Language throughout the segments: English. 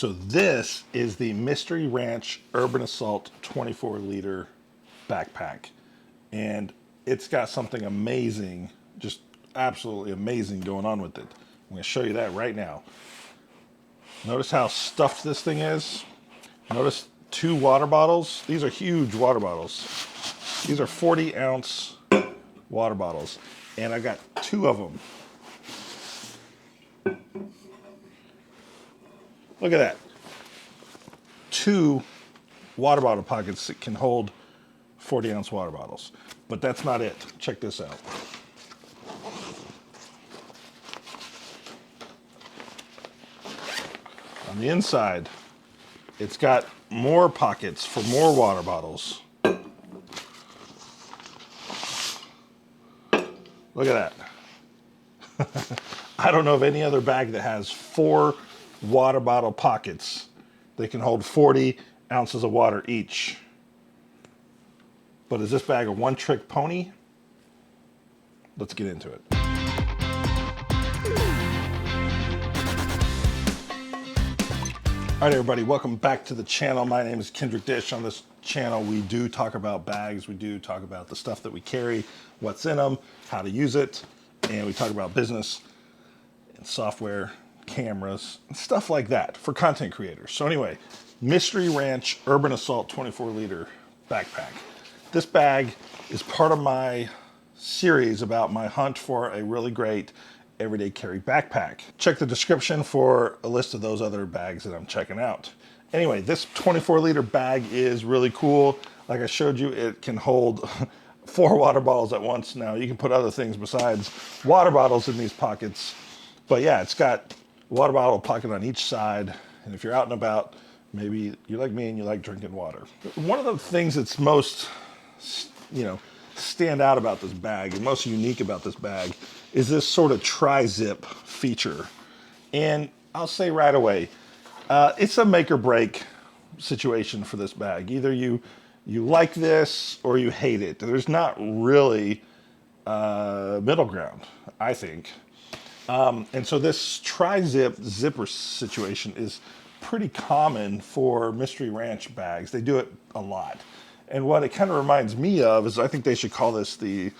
So this is the Mystery Ranch Urban Assault 24-liter backpack. And it's got something amazing, just absolutely amazing going on with it. I'm going to show you that right now. Notice how stuffed this thing is. Notice 2 water bottles. These are huge water bottles. These are 40-ounce water bottles. And I got 2 of them. Look at that. 2 water bottle pockets that can hold 40-ounce water bottles. But that's not it. Check this out. On the inside, it's got more pockets for more water bottles. Look at that. I don't know of any other bag that has 4 water bottle pockets. They can hold 40 ounces of water each. But is this bag a one-trick pony? Let's get into it. All right, everybody, welcome back to the channel. My name is Kendrick Dish. On this channel, we do talk about bags. We do talk about the stuff that we carry, what's in them, how to use it, and we talk about business and software, cameras, and stuff like that for content creators. So anyway, Mystery Ranch Urban Assault 24-liter backpack. This bag is part of my series about my hunt for a really great everyday carry backpack. Check the description for a list of those other bags that I'm checking out. Anyway, this 24-liter bag is really cool. Like I showed you, it can hold 4 water bottles at once. Now you can put other things besides water bottles in these pockets. But yeah, it's got a water bottle pocket on each side. And if you're out and about, maybe you're like me and you like drinking water. One of the things that's most, stand out about this bag and most unique about this bag is this sort of tri-zip feature. And I'll say right away, it's a make or break situation for this bag. Either you like this or you hate it. There's not really middle ground, I think. And so this tri-zip zipper situation is pretty common for Mystery Ranch bags. They do it a lot. And what it kind of reminds me of is I think they should call this the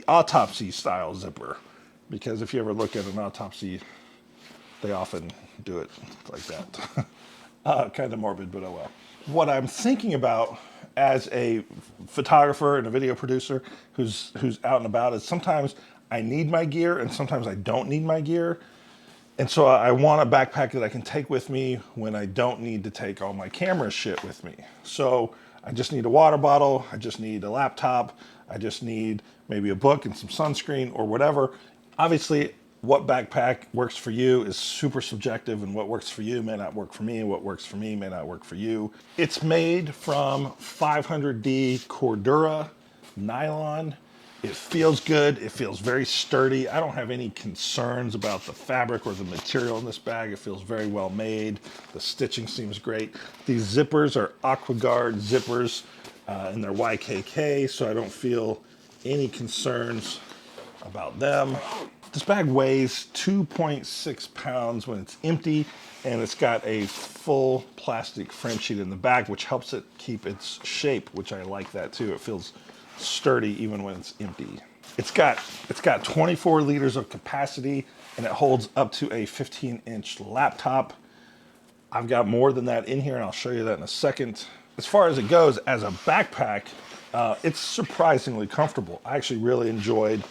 autopsy style zipper. Because if you ever look at an autopsy, they often do it like that. Kind of morbid, but oh well. What I'm thinking about as a photographer and a video producer who's out and about is sometimes I need my gear and sometimes I don't need my gear. And so I want a backpack that I can take with me when I don't need to take all my camera shit with me. So I just need a water bottle, I just need a laptop, I just need maybe a book and some sunscreen or whatever. Obviously, what backpack works for you is super subjective, and what works for you may not work for me, and what works for me may not work for you. It's made from 500D Cordura Nylon. It feels good. It feels very sturdy. I don't have any concerns about the fabric or the material in this bag. It feels very well made. The stitching seems great. These zippers are AquaGuard zippers, and they're YKK, so I don't feel any concerns about them. This bag weighs 2.6 pounds when it's empty, and it's got a full plastic frame sheet in the back, which helps it keep its shape, which I like that too. It feels sturdy even when it's empty. It's got 24 liters of capacity, and it holds up to a 15-inch laptop. I've got more than that in here, and I'll show you that in a second. As far as it goes as a backpack, it's surprisingly comfortable. I actually really enjoyed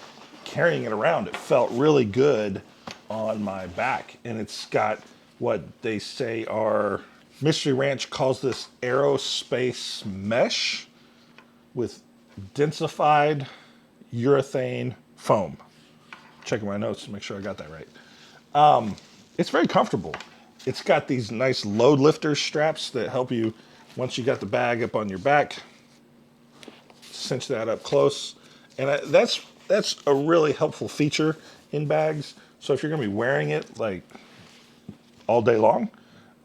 carrying it around. It felt really good on my back, and it's got what they say are, Mystery Ranch calls this aerospace mesh with densified urethane foam. Checking my notes to make sure I got that right. It's very comfortable. It's got these nice load lifter straps that help you, once you got the bag up on your back, cinch that up close. And that's a really helpful feature in bags. So if you're gonna be wearing it like all day long,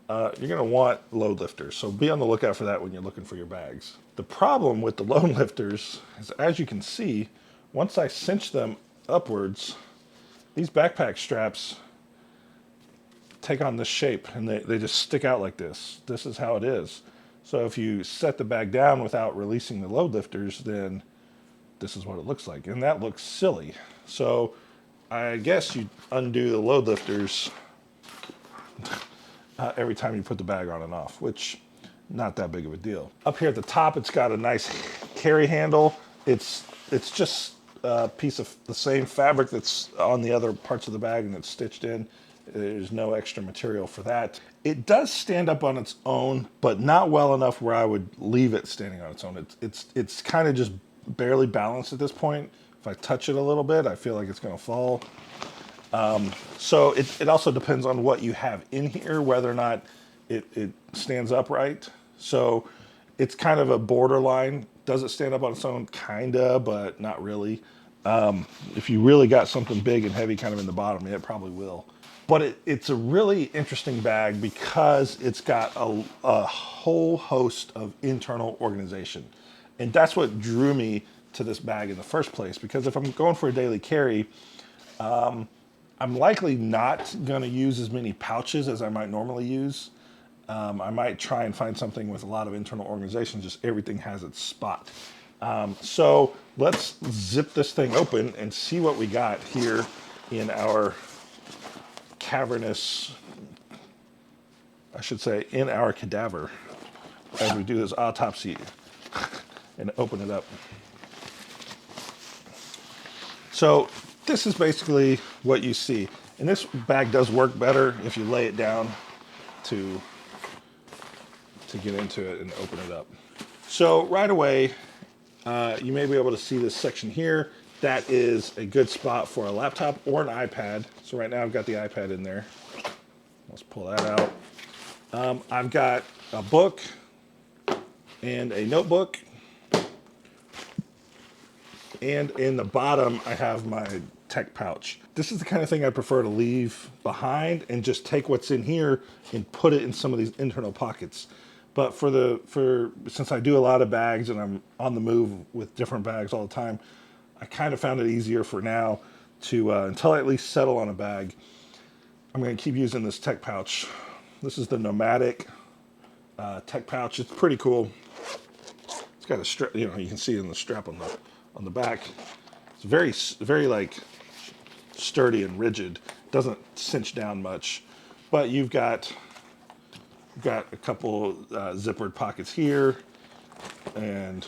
you're gonna want load lifters. So be on the lookout for that when you're looking for your bags. The problem with the load lifters is, as you can see, once I cinch them upwards, these backpack straps take on this shape, and they just stick out like this. This is how it is. So if you set the bag down without releasing the load lifters, then this is what it looks like. And that looks silly. So I guess you undo the load lifters every time you put the bag on and off, which not that big of a deal. Up here at the top, it's got a nice carry handle. It's just a piece of the same fabric that's on the other parts of the bag, and it's stitched in. There's no extra material for that. It does stand up on its own, but not well enough where I would leave it standing on its own. It's kind of just barely balanced at this point. If I touch it a little bit, I feel like it's gonna fall. So it also depends on what you have in here, whether or not it stands upright. So it's kind of a borderline. Does it stand up on its own? Kinda, but not really. If you really got something big and heavy kind of in the bottom, it probably will. But it's a really interesting bag because it's got a whole host of internal organization. And that's what drew me to this bag in the first place. Because if I'm going for a daily carry, I'm likely not going to use as many pouches as I might normally use. I might try and find something with a lot of internal organization, just everything has its spot. So let's zip this thing open and see what we got here in our cavernous, I should say, in our cadaver as we do this autopsy and open it up. So this is basically what you see. And this bag does work better if you lay it down to get into it and open it up. So right away, you may be able to see this section here. That is a good spot for a laptop or an iPad. So right now I've got the iPad in there. Let's pull that out. I've got a book and a notebook. And in the bottom, I have my tech pouch. This is the kind of thing I prefer to leave behind and just take what's in here and put it in some of these internal pockets. But since I do a lot of bags and I'm on the move with different bags all the time, I kind of found it easier for now to, until I at least settle on a bag, I'm going to keep using this tech pouch. This is the Nomadic tech pouch. It's pretty cool. It's got a strap, you can see it in the strap on the back. It's very, very like sturdy and rigid. Doesn't cinch down much, but you've got a couple zippered pockets here and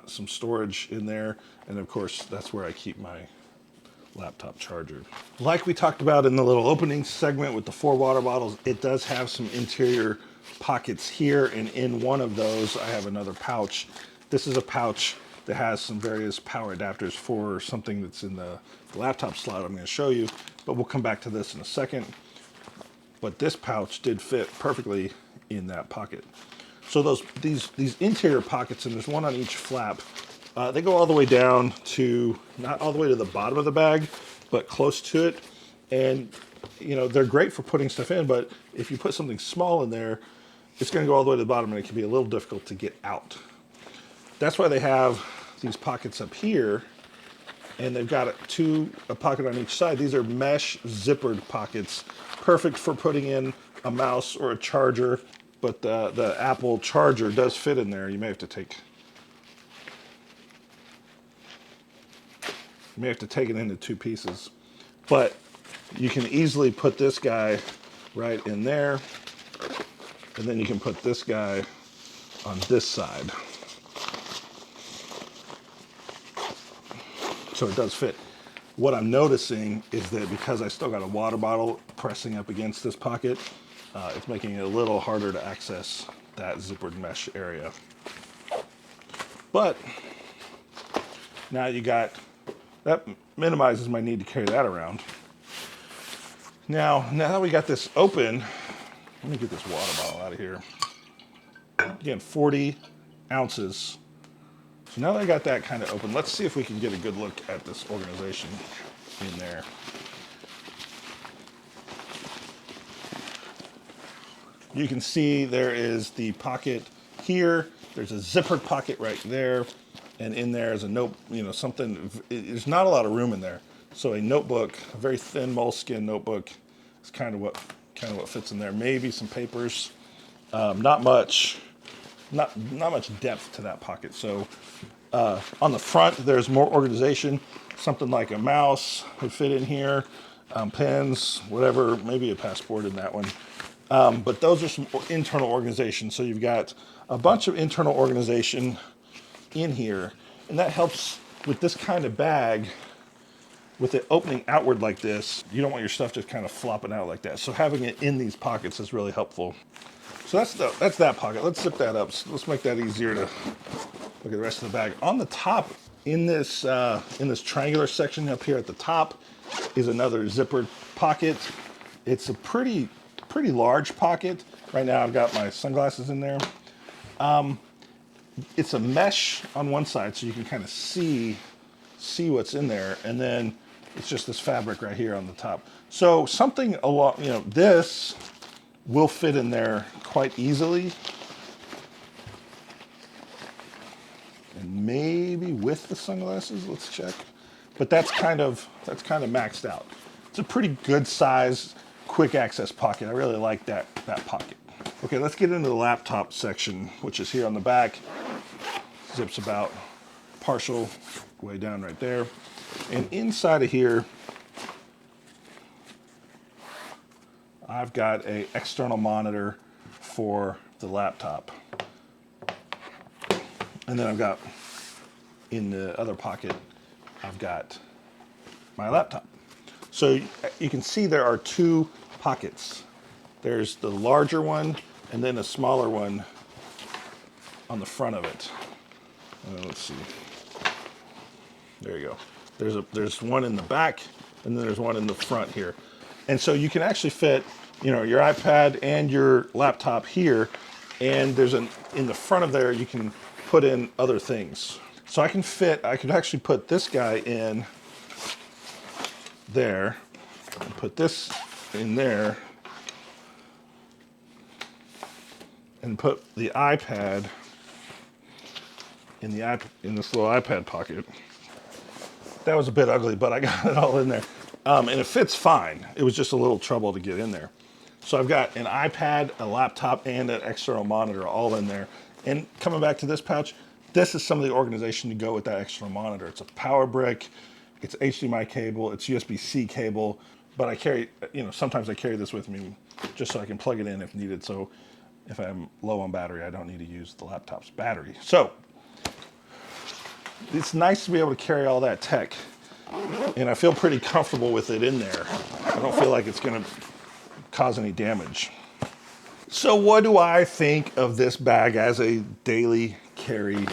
some storage in there. And of course, that's where I keep my laptop charger. Like we talked about in the little opening segment with the 4 water bottles, it does have some interior pockets here. And in one of those, I have another pouch. This is a pouch that has some various power adapters for something that's in the laptop slot I'm going to show you, but we'll come back to this in a second. But this pouch did fit perfectly in that pocket. So these interior pockets, and there's one on each flap, they go all the way down to, not all the way to the bottom of the bag, but close to it. And they're great for putting stuff in, but if you put something small in there, it's going to go all the way to the bottom and it can be a little difficult to get out. That's why they have these pockets up here, and they've got a pocket on each side. These are mesh zippered pockets, perfect for putting in a mouse or a charger, but the Apple charger does fit in there. You may have to take it into 2 pieces, but you can easily put this guy right in there, and then you can put this guy on this side. So it does fit. What I'm noticing is that because I still got a water bottle pressing up against this pocket, it's making it a little harder to access that zippered mesh area. But now you got, that minimizes my need to carry that around. Now that we got this open, let me get this water bottle out of here. Again, 40 ounces. So now that I got that kind of open, let's see if we can get a good look at this organization in there. You can see there is the pocket here. There's a zippered pocket right there. And in there is a note, something, there's not a lot of room in there. So a notebook, a very thin moleskin notebook is kind of what kind of what fits in there. Maybe some papers. Not much depth to that pocket. So on the front, there's more organization. Something like a mouse would fit in here, pens, whatever, maybe a passport in that one. But those are some internal organization. So you've got a bunch of internal organization in here, and that helps with this kind of bag. With it opening outward like this, you don't want your stuff just kind of flopping out like that. So having it in these pockets is really helpful. So that's that pocket. Let's zip that up. So let's make that easier to look at the rest of the bag. On the top, in this triangular section up here at the top, is another zipper pocket. It's a pretty large pocket. Right now I've got my sunglasses in there. It's a mesh on one side, so you can kind of see what's in there, and then it's just this fabric right here on the top. So something along, this will fit in there quite easily. And maybe with the sunglasses, let's check. But that's kind of maxed out. It's a pretty good size, quick access pocket. I really like that pocket. Okay, let's get into the laptop section, which is here on the back. Zips about partial way down right there. And inside of here, I've got an external monitor for the laptop. And then I've got, in the other pocket, I've got my laptop. So you can see there are two pockets. There's the larger one and then a smaller one on the front of it. Let's see. There you go. There's one in the back, and then there's one in the front here. And so you can actually fit, your iPad and your laptop here, and in the front of there, you can put in other things. So I could actually put this guy in there, and put this in there, and put the iPad in this little iPad pocket. That was a bit ugly, but I got it all in there. And it fits fine. It was just a little trouble to get in there. So I've got an iPad, a laptop, and an external monitor all in there. And coming back to this pouch, this is some of the organization to go with that external monitor. It's a power brick, it's HDMI cable, it's USB-C cable, but I carry, sometimes I carry this with me just so I can plug it in if needed. So if I'm low on battery, I don't need to use the laptop's battery. So it's nice to be able to carry all that tech, and I feel pretty comfortable with it in there. I don't feel like it's going to cause any damage. So what do I think of this bag as a daily carry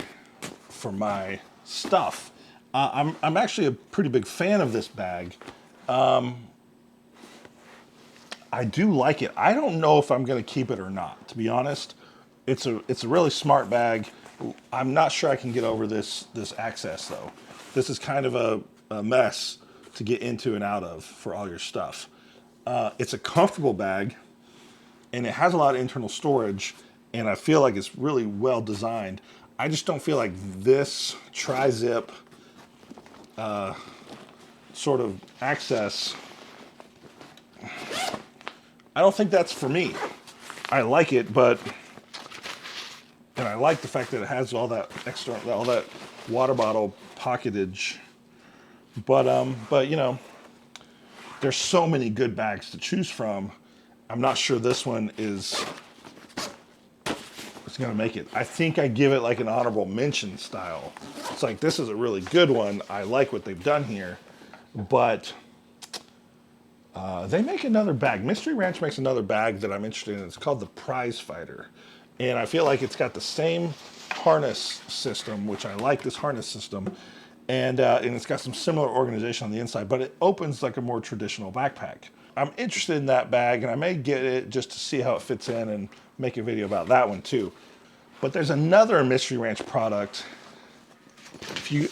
for my stuff? I'm actually a pretty big fan of this bag. I do like it. I don't know if I'm going to keep it or not, to be honest. It's a really smart bag. I'm not sure I can get over this access though. This is kind of a mess to get into and out of for all your stuff. It's a comfortable bag, and it has a lot of internal storage, and I feel like it's really well designed. I just don't feel like this tri-zip sort of access, I don't think that's for me. I like it, and I like the fact that it has all that water bottle pocketage. But there's so many good bags to choose from. I'm not sure this one is going to make it. I think I give it like an honorable mention style. It's like, this is a really good one. I like what they've done here, but they make another bag. Mystery Ranch makes another bag that I'm interested in. It's called the Prize Fighter. And I feel like it's got the same harness system, which I like this harness system. And it's got some similar organization on the inside, but it opens like a more traditional backpack. I'm interested in that bag, and I may get it just to see how it fits in and make a video about that one too. But there's another Mystery Ranch product. If you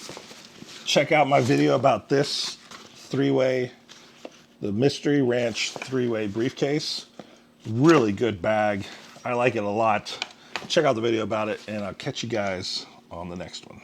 check out my video about this the Mystery Ranch 3-way briefcase, really good bag. I like it a lot. Check out the video about it, and I'll catch you guys on the next one.